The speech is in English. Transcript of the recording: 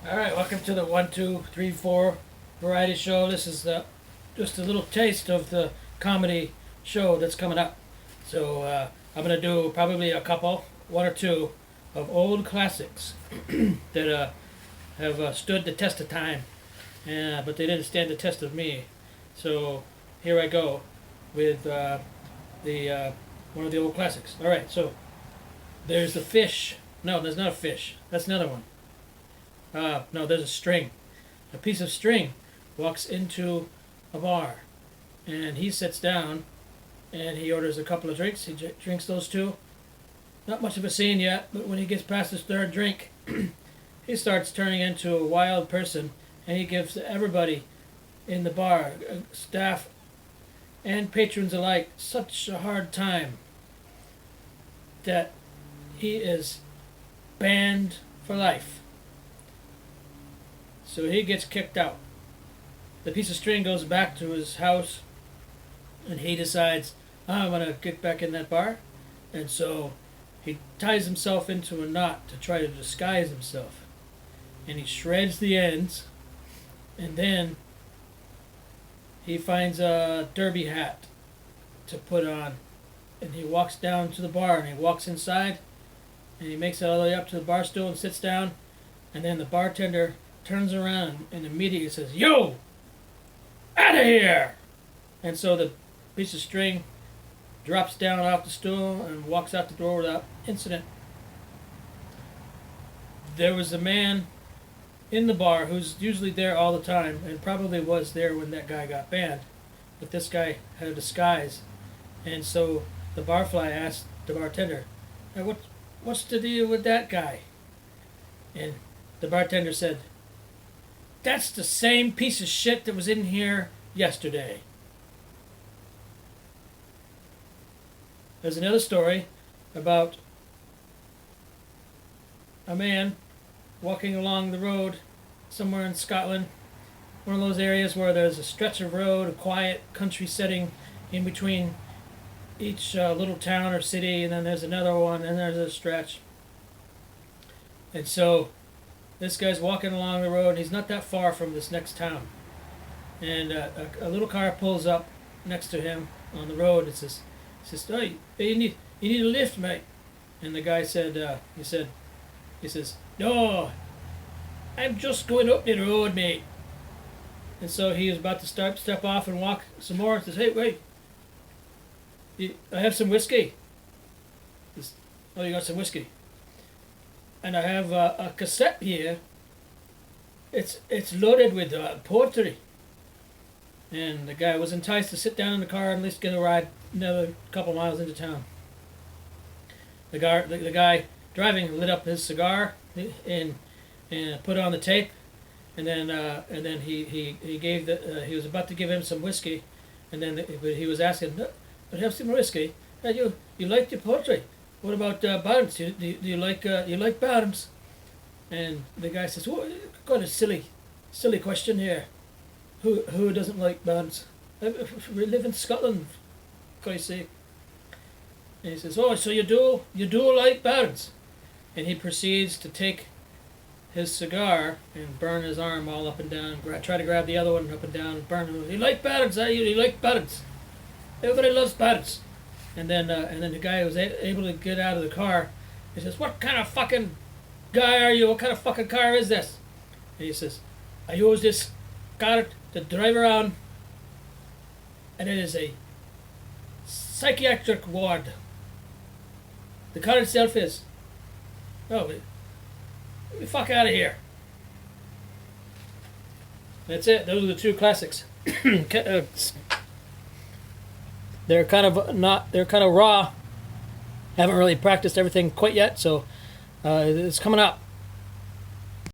All right, welcome to the 1234 variety show. This is just a little taste of the comedy show that's coming up. So I'm gonna do probably a couple, one or two, of old classics that have stood the test of time, but they didn't stand the test of me. So here I go with the one of the old classics. All right, so there's the fish. No, there's not a fish. That's another one. No, there's a string. A piece of string walks into a bar, and he sits down, and he orders a couple of drinks. He drinks those two. Not much of a scene yet, but when he gets past his third drink, he starts turning into a wild person, and he gives everybody in the bar, staff and patrons alike, such a hard time that he is banned for life. So he gets kicked out. The piece of string goes back to his house, and he decides, I'm going to get back in that bar. And so he ties himself into a knot to try to disguise himself. And he shreds the ends, and then he finds a derby hat to put on. And he walks down to the bar, and he walks inside, and he makes it all the way up to the bar stool and sits down. And then the bartender turns around and immediately says, "Yo! Out of here!" And so the piece of string drops down off the stool and walks out the door without incident. There was a man in the bar who's usually there all the time and probably was there when that guy got banned. But this guy had a disguise. And so the barfly asked the bartender, "Hey, what's the deal with that guy?" And the bartender said, "That's the same piece of shit that was in here yesterday." There's another story about a man walking along the road somewhere in Scotland, one of those areas where there's a stretch of road, a quiet country setting in between each little town or city, and then there's another one, and there's a stretch. And so this guy's walking along the road, and he's not that far from this next town. And a little car pulls up next to him on the road. It says, "Oh, you need a lift, mate." And the guy said, he says, "No, I'm just going up the road, mate." And so he was about to step off and walk some more. And says, "Hey, wait, I have some whiskey." He says, "Oh, you got some whiskey? And I have a cassette here. It's loaded with poetry." And the guy was enticed to sit down in the car and at least get a ride another couple miles into town. The guy driving lit up his cigar and put on the tape, and then he gave he was about to give him some whiskey, and then he was asking, "But have some whiskey? You like the poetry? What about Barnes? Do you like Barnes?" And the guy says, "What kind of silly question here? Who doesn't like Barnes? We live in Scotland, for Christ's sake." And he says, "Oh, so you do like Barnes?" And he proceeds to take his cigar and burn his arm all up and down. Try to grab the other one up and down and burn him. "You like Barnes? You like Barnes? Everybody loves Barnes." And then the guy was able to get out of the car. He says, "What kind of fucking guy are you? What kind of fucking car is this?" And he says, "I use this car to drive around, and it is a psychiatric ward. The car itself is. Oh, get the fuck out of here." That's it. Those are the two classics. They're kind of raw. Haven't really practiced everything quite yet, so it's coming up.